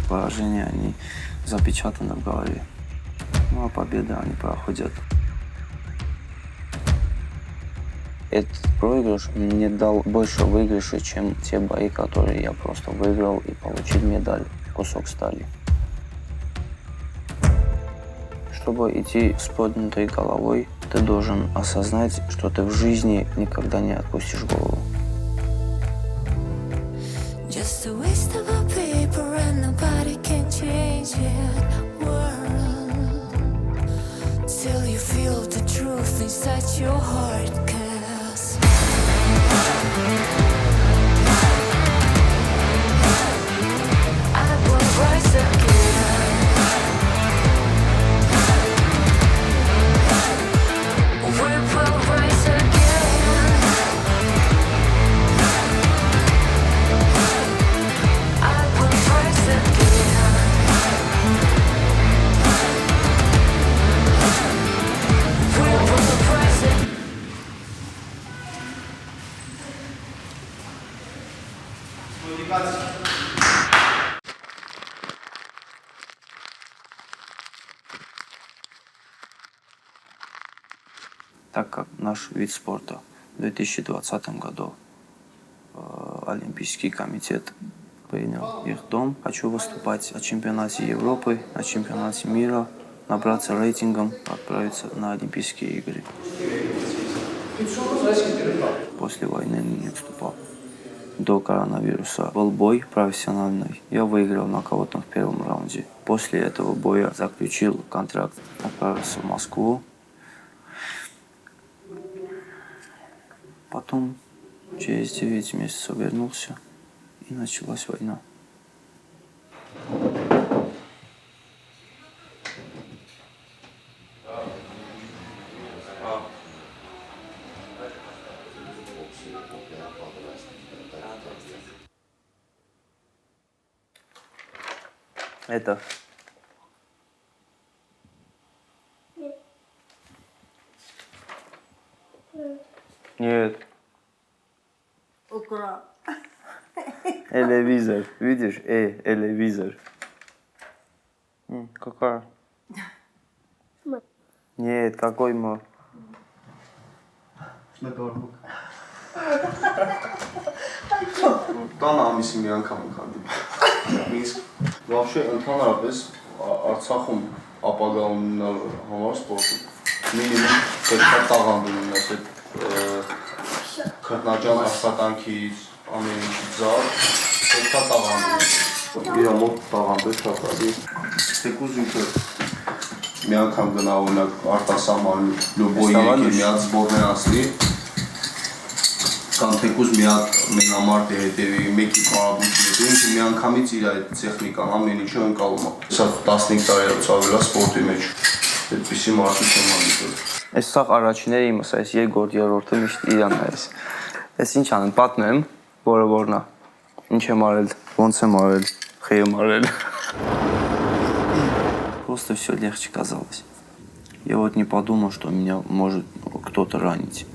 поражения, они запечатаны в голове. Ну а победы, они проходят. Этот проигрыш мне дал больше выигрыша, чем те бои, которые я просто выиграл и получил медаль, кусок стали. Чтобы идти с поднятой головой, ты должен осознать, что ты в жизни никогда не отпустишь голову. Just a waste of a paper and nobody can change it. World, till you feel the truth inside your heart. 'Cause I will rise again. We will rise again. I will rise again. We will rise again. Так как наш вид спорта в 2020 году Олимпийский комитет принял их дом, хочу выступать на чемпионате Европы, на чемпионате мира, набраться рейтингом, отправиться на Олимпийские игры. После войны не выступал. До коронавируса был бой профессиональный. Я выиграл нокаутом в первом раунде. После этого боя заключил контракт, отправился в Москву. Потом через 9 месяцев вернулся, и началась война. Это? Нет. Укра. Телевизор. Видишь? Телевизор. Какая? Нет, какой мы? Տան ամիսի մի անգամ ենք հանդիպում։ Իսկ вообще ընդհանրապես Արցախում ապագա ունենալու համար սպորտում մինիմում պետք է տաղանդ ունենաս այդ քրտնաջան աշխատանքից ամեն ինչից զար պետք է տաղանդ ունենաս։ Իր մոտ տաղանդը շատ արի։ Թեկուզ ինքը մի անգամ գնա օրինակ արտասահման լոբոյի եկի միած սպորտներ ասլի Կան թեկուզ մի հատ մենամարտ է հետևի, մեկի կարաբույթ հետևի, ինքը մի անգամից իր այդ տեխնիկան ամեն ինչը ընկալում է։ Սա 15 տարի ցավելա սպորտի մեջ։ Այդպիսի մարդու չեմ հանդիպել։ Այս սաղ առաջիները իմս, այս երկրորդ երրորդը միշտ իրան է այս։ Այս ինչ անեմ, պատմեմ, որը որն է։ Ինչ եմ արել, ոնց եմ արել, խի եմ արել։ Просто все легче казалось. Я вот не подумал, что меня может кто-то ранить.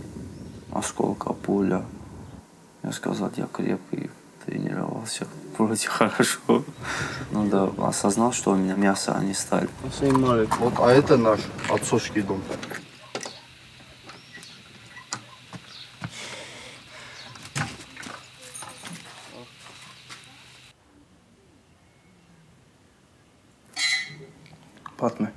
Осколка, пуля. Я сказал, я крепкий, тренировался вроде хорошо. Ну да, осознал, что у меня мясо, а не сталь. Вот, а это наш отцовский дом. Патны.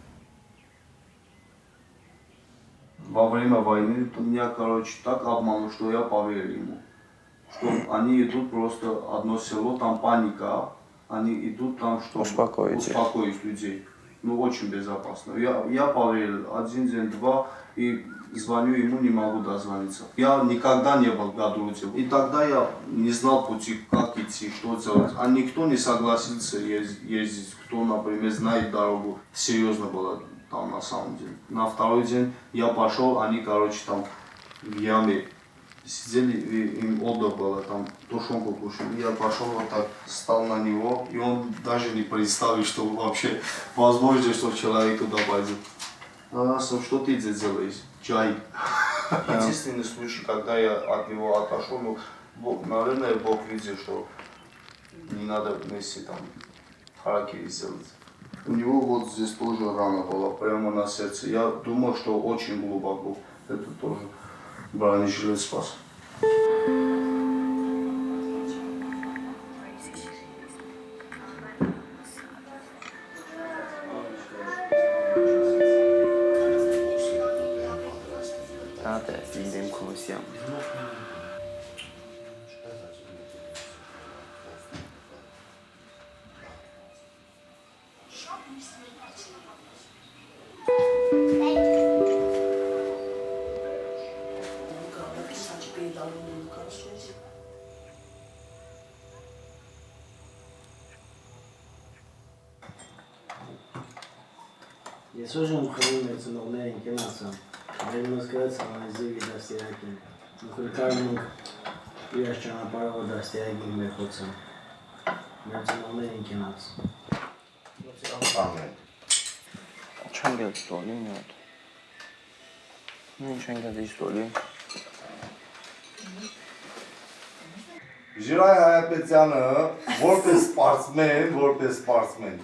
Во время войны меня, короче, так обманул, что я поверил ему. Что они идут просто одно село, там паника, они идут там, чтобы успокоить людей. Ну, очень безопасно. Я поверил, один день, два, и звоню ему, не могу дозвониться. Я никогда не был в Гадруте. И тогда я не знал пути, как идти, что делать. А никто не согласился ездить, кто, например, знает дорогу. Серьезно было там на самом деле. На второй день я пошел, они, короче, там в яме сидели, и им отдых было, там тушенку кушали. Я пошел вот так, встал на него, и он даже не представил, что вообще возможно, что человек туда пойдет. Что ты здесь делаешь? Чай. Единственный случай, когда я от него отошел, ну, наверное, Бог видел, что не надо вместе там Хараки веселится. У него вот здесь тоже рана была, прямо на сердце. Я думал, что очень глубоко. Это тоже бронежилет спас. Tata idem konuşacağım. Ես ուժում խմում եմ ծնողներին կենացամ, այլմս գրացամ այզևի դաստիարակին, մկրկարում ենք իրաց ճանապարհով դաստիարակին մեր խոցամ, մեր ծնողներին կենացam։ Չեմ գել ստոլի մի հատ։ Ինչ են գել ստոլի։ Ժիրայ Հայապետյանը որպես սպորտսմեն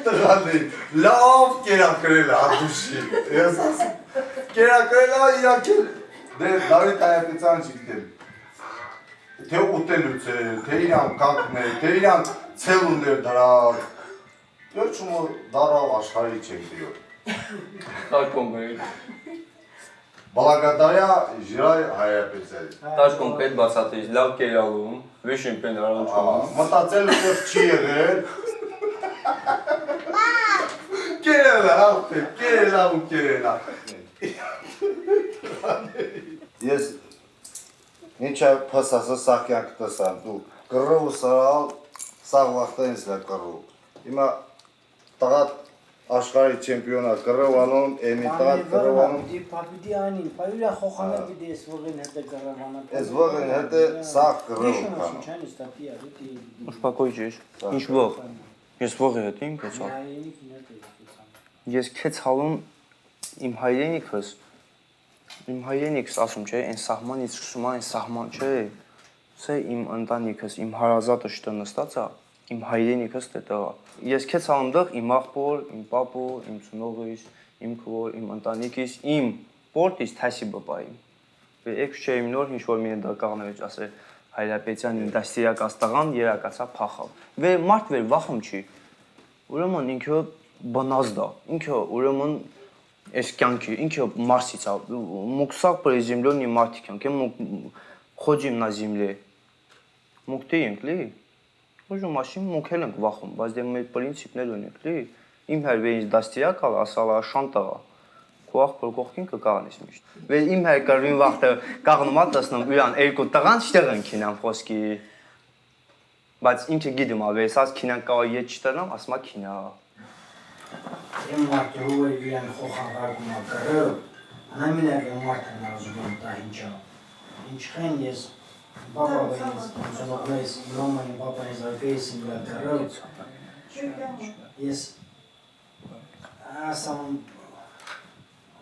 տղաների լավ կերակրել է ադուշի ես ասում կերակրել է իրակել դե Դավիթ Հայապետյանը չգիտեմ թե ուտելուց է թե իրան կակն է թե իրան ցել ուներ դրակ վերջումը դարավ աշխարհի չեմպիոն Տաշ կոնկրետ, Բալագադարյա Ժիրայ Հայապետյանի տաշ կոնկրետ բացատրիչ, լավ կերալում, վիշին պեն առանջում։ մտածել ուտեղ չի եղել Կերելա, ապե, կերելա ու կերելա Ես ինչա փասասը սախյանք տեսան, դու կռով ու սարալ, սաղ վաղտը ինձ լա կռով Հիմա տղատ աշխարհի չեմպիոնա կռով անում, էմի տղատ կռով անում Պապիտի անին, պայուրյա խոխանա պիտի ես վողին հետը կռավանա։ Ես վողին հետը սաղ կռով Դիշում կանում չան իստապիա, դուտի։ Ուշպակոյ ինչ ող։ Ես ողի հետ իմ կեցալ։ Հայրենիքին հետը եկեցան։ Ես քեցալում իմ հայրենիքս Իմ հայրենիքս ասում չէ, այն սահմանից սկսում այն սահման չէ։ Սա իմ ընտանիքս, իմ հարազատը շտը նստած է, իմ հայրենիքս դե է։ Ես քեցալում դեղ իմ աղբոր, իմ պապու, իմ ծնողից, իմ քոր, իմ ընտանիքից, իմ պորտից թասի բպայիմ։ Ve ek şeyim nor hiç olmayan da qanıvec asır Հայրապետյանի դաստիարակած տղան երակացա փախավ։ Ve մարդ ver վախում չի։ Ուրեմն ինքը բնազդ է։ Ինքը ուրեմն այս կյանքի ինքը Մարսից է։ Մուքսակ приземленный մարդիկ են, мы ходим на земле։ Մուքտի ենք լի։ Ուժում մաշին մուքել ենք վախում, բայց դե մեր պրինցիպներ ունենք լի։ Իմ հայրվեից դաստիարակալ ասալա շանտա։ Կողք կողքին կկանես միշտ։ Ve իմ հայր կրվին վախտը կաղնում է տեսնում իրան երկու տղան շտեղ են քինան խոսքի։ Բայց ինքը գիտում է, վեսած քինան կա ետ չտնամ, ասում է քինա։ Իմ մարդը ու իրան խոխանարում է կռով, նամինակ իմ մարդն ազգում տա ինչա։ Ինչքան ես բաբայից, ծնողներից, մամային բաբայից արկայից իմ լա կռով, ես ասամ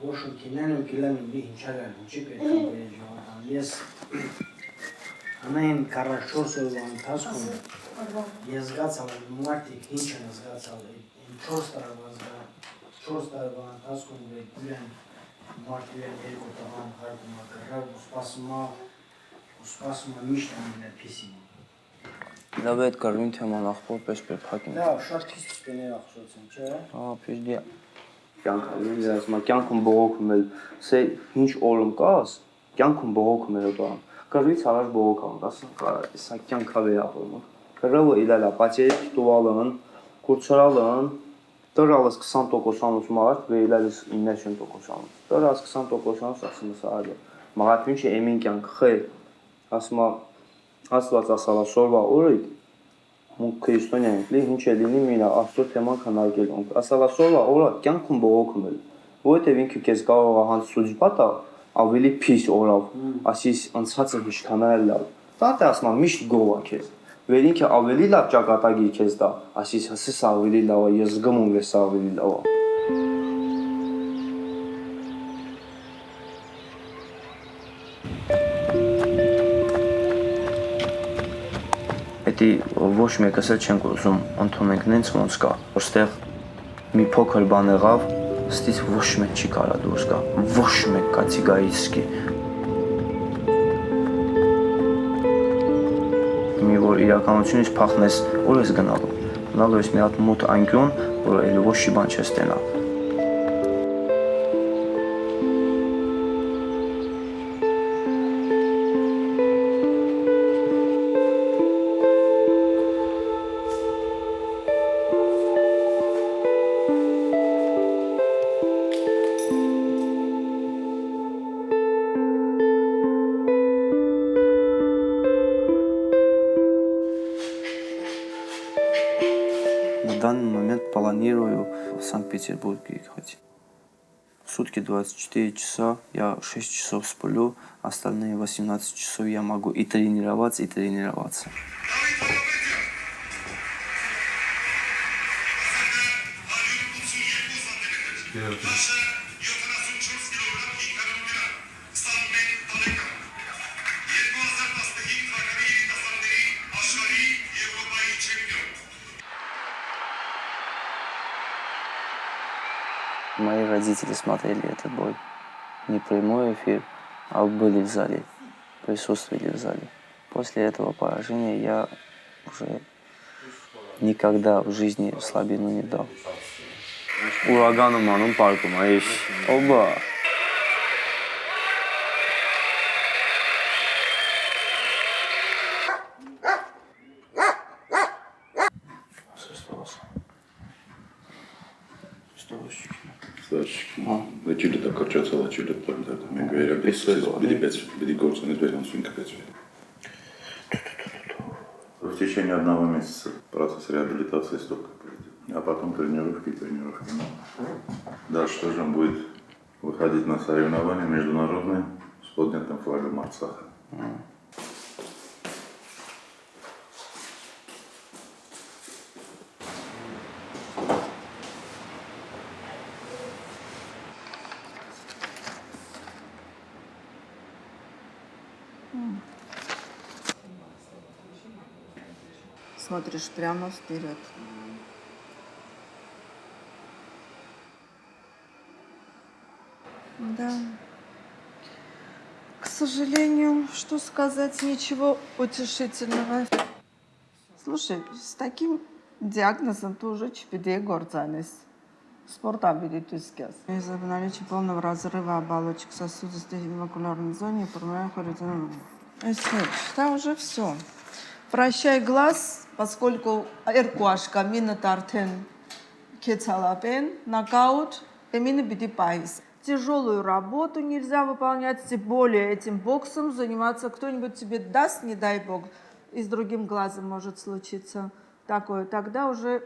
Ոშում կինանում կիլանում մի հինչարան, ինչի պետք է բերեն ժողովրդան։ Ես ամեն 44 օրվա ընթացքում ես զգացալ եմ մարդիկ ինչ են զգացալ 4 տարվա ընթացքում իրեն մարդու են երկու տղան հարկում է կռավ ու սպասում է միշտ ամենը պիսին։ Լավ այդ կրվին թեման աղբոր պես պեր փակին։ Լավ, շատ քիչ սպեներ ախսոցեն, չէ՞։ Հա, պիժդի կյանքալի, ասում եմ, կյանքում բողոքում էլ, սե ինչ օրում կաս, կյանքում բողոքում էլ դան։ Կրվից առաջ բողոքան, ասում, սա կյանքա վերապրում։ Կռովը իլալա, պատերի տուալն, կուրցրալն, դրալս 20% անուց մարդ, վերիլալս 90% անուց։ Դրալս 20% անուց, ասում սա այլ։ Մաղաթ ինչ է էմին կյանք խե, ասում Աստված ասալա սորվա օրը Մուք քրիստոնյա ենք, լի ինչ է լինի մինա աստծո թեման քննարկել ենք։ Ասալա սորվա օրա կյանքում բողոքում էլ։ Որովհետև ինքը քեզ կարող է հանց սուջպատա ավելի փիս օրավ, ասիս անցածը հիշքանել լավ։ Դա թե ասում միշտ գովա քեզ։ Վեր ինքը ավելի լավ ճակատագիր քեզ դա, ասիս հսս ավելի լավ է, ես զգում եմ ես ավելի լավ է։ Պիտի ոչ մեկս էլ չենք ուզում ընդունենք նենց ոնց կա, որ ստեղ մի փոքր բան եղավ, ստից ոչ մեկ չի կարա դուրս գա, ոչ մեկ կատեգորիски։ Մի որ իրականությունից փախնես, ուր ես գնալու։ Գնալու ես մի հատ մութ անկյուն, որ էլ ոչ մի բան չես տենա։ На данный момент планирую в Санкт-Петербург ехать. В сутки 24 часа, я 6 часов сплю, остальные 18 часов я могу и тренироваться, и тренироваться. Мои родители смотрели этот бой. Не прямой эфир, а были в зале, присутствовали в зале. После этого поражения я уже никогда в жизни слабину не дал. Ураганом անում պարկում, այշ, օբա։ Լեչիլը դա կրճացալ, լեչիլը դա մենք վերակեցից, բիդի գործունետ վերանցույն կպեցվի։ В течение 1 месяца процесс реабилитации столько пройдет, а потом тренировки. Дальше тоже он будет выходить на соревнования международные с поднятым флагом Арцаха. Смотришь прямо вперед. Да. К сожалению, что сказать, ничего утешительного. Слушай, с таким диагнозом ты уже чпидей горцанис. Спортабилитискес. Из-за наличия полного разрыва оболочек сосудистой и вакулярной зоны управляем хоризонтально. Да, уже все. Прощай глаз, поскольку эркуашка мина тартен кецалапен, нокаут, эмина бидипайс. Тяжелую работу нельзя выполнять, тем более этим боксом заниматься. Кто-нибудь тебе даст, не дай бог, и с другим глазом может случиться такое. Тогда уже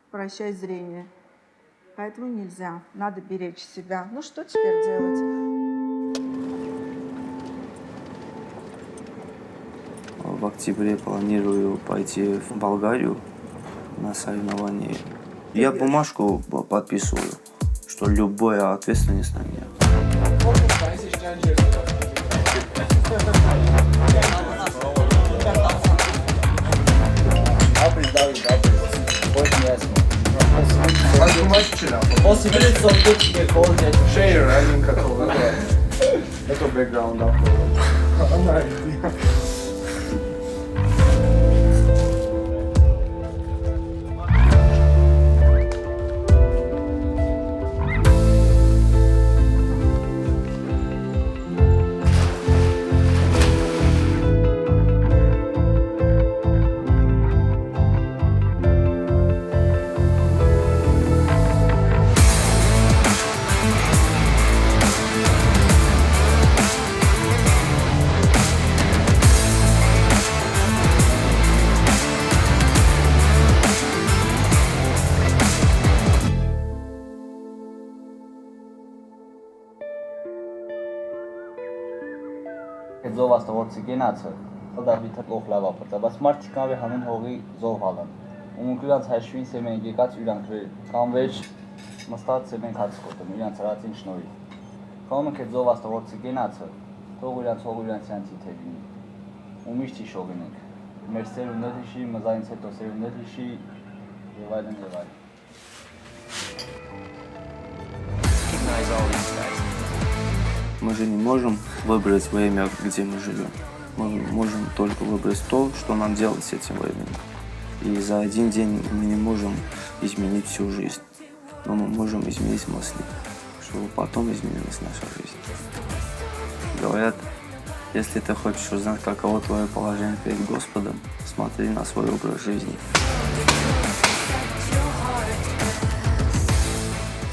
прощай зрение. Поэтому нельзя, надо беречь себя. Ну что теперь делать? В октябре планирую пойти в Болгарию на соревнования. Я бумажку подписываю, что любая ответственность на меня. Шейер, один какого-то. Это бэкграунд. Զով աստղորցի գենացը, խլդավիթը լոխլավա պրծա, բայց մարդիկավ է հանուն հողի զով հալան։ Ունք իրանց հայշվին սեմեն եկած իրանք կամ վեջ մստած սեմեն հացկոտում, իրանց հրացին շնորի։ Խանունք է զով աստղորցի գենացը, թող իրանց հող իրանց յանցի թևին, ու միշտ իշողին ենք։ մեր սերունդը հիշի, մզայինց հետո սերունդը հիշի եւ այլն եւ այլն։ Мы же не можем выбрать время, где мы живем. Мы можем только выбрать то, что нам делать с этим временем. И за один день мы не можем изменить всю жизнь. Но мы можем изменить мысли, чтобы потом изменилась наша жизнь. Говорят, если ты хочешь узнать, каково твое положение перед Господом, смотри на свой образ жизни.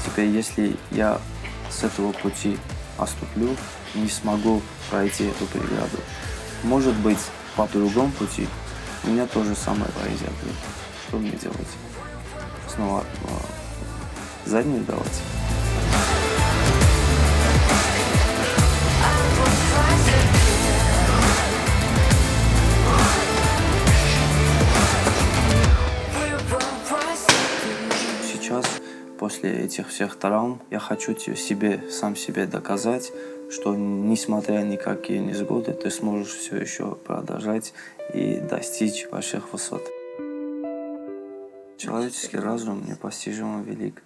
Теперь, если я с этого пути отступлю, не смогу пройти эту преграду. Может быть, по другому пути у меня то же самое произойдет. Что мне делать? Снова заднюю давать? Сейчас, после этих всех травм, я хочу сам себе доказать, что несмотря ни какие невзгоды, ты сможешь все еще продолжать и достичь больших высот. Человеческий разум непостижимо велик.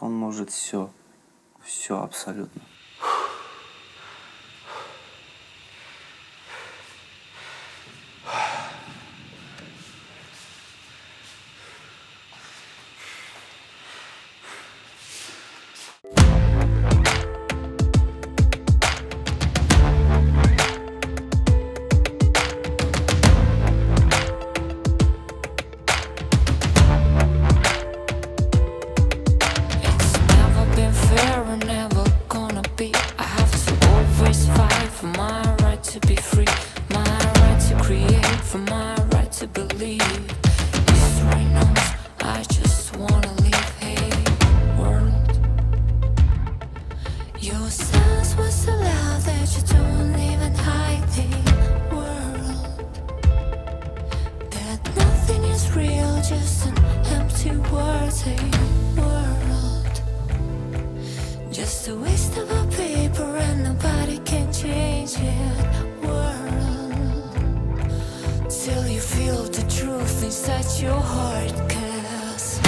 Он может все абсолютно. Just an empty world, just a waste of a paper and nobody can change it. World, till you feel the truth inside your heart, 'cause